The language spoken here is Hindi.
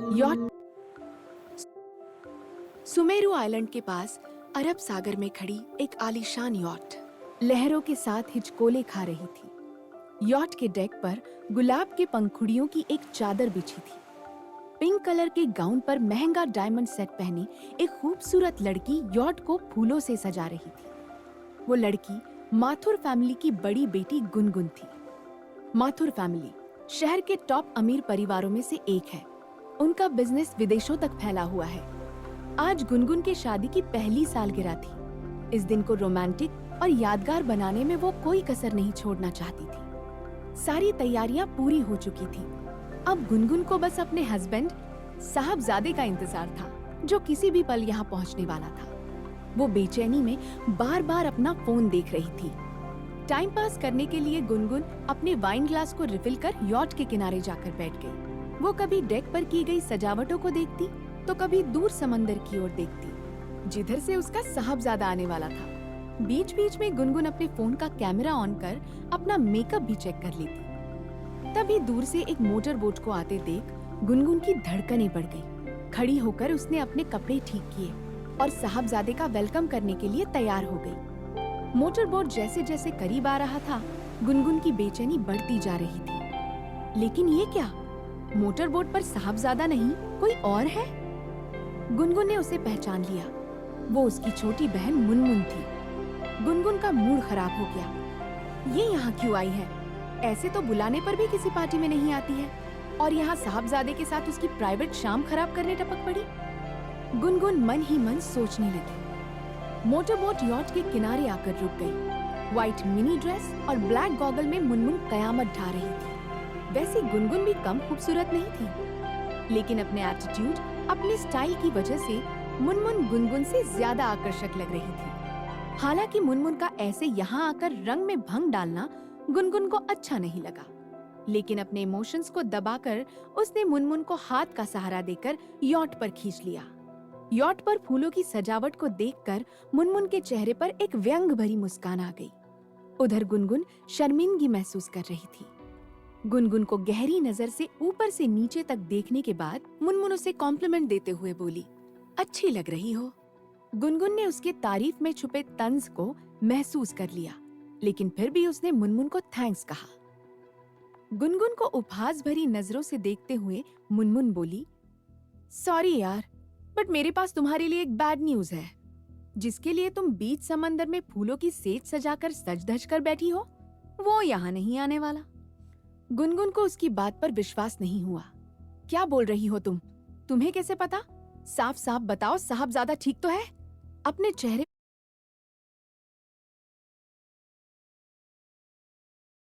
यॉट सुमेरु आइलैंड के पास अरब सागर में खड़ी एक आलीशान यॉट लहरों के साथ हिचकोले खा रही थी। यॉट के डेक पर गुलाब के पंखुड़ियों की एक चादर बिछी थी। पिंक कलर के गाउन पर महंगा डायमंड सेट पहनी एक खूबसूरत लड़की यॉट को फूलों से सजा रही थी। वो लड़की माथुर फैमिली की बड़ी बेटी गुनगुन थी। माथुर फैमिली शहर के टॉप अमीर परिवारों में से एक है। उनका बिजनेस विदेशों तक फैला हुआ है। आज गुनगुन के शादी की पहली सालगिरह थी। इस दिन को रोमांटिक और यादगार बनाने में वो कोई कसर नहीं छोड़ना चाहती थी। सारी तैयारियां पूरी हो चुकी थी। अब गुनगुन को बस अपने हस्बैंड साहबजादे का इंतजार था, जो किसी भी पल यहाँ पहुँचने वाला था। वो बेचैनी में बार बार अपना फोन देख रही थी। टाइम पास करने के लिए गुनगुन अपने वाइन ग्लास को रिफिल कर यॉट के किनारे जाकर बैठ गई। वो कभी डेक पर की गई सजावटों को देखती तो कभी दूर समंदर की ओर देखती, जिधर से उसका साहबजादा आने वाला था। बीच बीच में गुनगुन अपने फोन का कैमरा ऑन कर अपना मेकअप भी चेक कर लेती। तभी दूर से एक मोटर बोट को आते देख गुनगुन की धड़कनें बढ़ गई। खड़ी होकर उसने अपने कपड़े ठीक किए और साहबजादे का वेलकम करने के लिए तैयार हो गई। मोटर बोट जैसे जैसे करीब आ रहा था, गुनगुन की बेचैनी बढ़ती जा रही थी। लेकिन ये क्या? मोटर बोट पर साहबजादा नहीं, कोई और है। गुनगुन ने उसे पहचान लिया। वो उसकी छोटी बहन मुनमुन थी। गुनगुन का मूड खराब हो गया। ये यहाँ क्यों आई है? ऐसे तो बुलाने पर भी किसी पार्टी में नहीं आती है, और यहाँ साहबजादे के साथ उसकी प्राइवेट शाम खराब करने टपक पड़ी। गुनगुन मन ही मन सोचने लगी। मोटर बोट यॉट के किनारे आकर रुक गई। व्हाइट मिनी ड्रेस और ब्लैक गॉगल में मुनमुन कयामत ढा रही थी। वैसे गुनगुन भी कम खूबसूरत नहीं थी, लेकिन अपने एटीट्यूड, अपने स्टाइल की वजह से मुनमुन गुनगुन से ज्यादा आकर्षक लग रही थी। हालांकि मुनमुन का ऐसे यहाँ आकर रंग में भंग डालना गुनगुन को अच्छा नहीं लगा, लेकिन अपने इमोशंस को दबाकर उसने मुनमुन को हाथ का सहारा देकर यॉट पर खींच लिया। यॉट पर फूलों की सजावट को देखकर मुनमुन के चेहरे पर एक व्यंग भरी मुस्कान आ गई। उधर गुनगुन शर्मिंदगी महसूस कर रही थी। गुनगुन को गहरी नजर से ऊपर से नीचे तक देखने के बाद मुनमुन उसे कॉम्प्लीमेंट देते हुए बोली, अच्छी लग रही हो। गुनगुन ने उसके तारीफ में छुपे तंज को महसूस कर लिया, लेकिन फिर भी उसने मुनमुन को थैंक्स कहा। गुनगुन को उपहास भरी नजरों से देखते हुए मुनमुन बोली, सॉरी यार, बट मेरे पास तुम्हारे लिए एक बैड न्यूज है। जिसके लिए तुम बीच समंदर में फूलों की सेज सजाकर सज धज कर बैठी हो, वो यहाँ नहीं आने वाला। गुनगुन को उसकी बात पर विश्वास नहीं हुआ। क्या बोल रही हो तुम? तुम्हें कैसे पता? साफ साफ बताओ, साहबजादा ठीक तो है? अपने चेहरे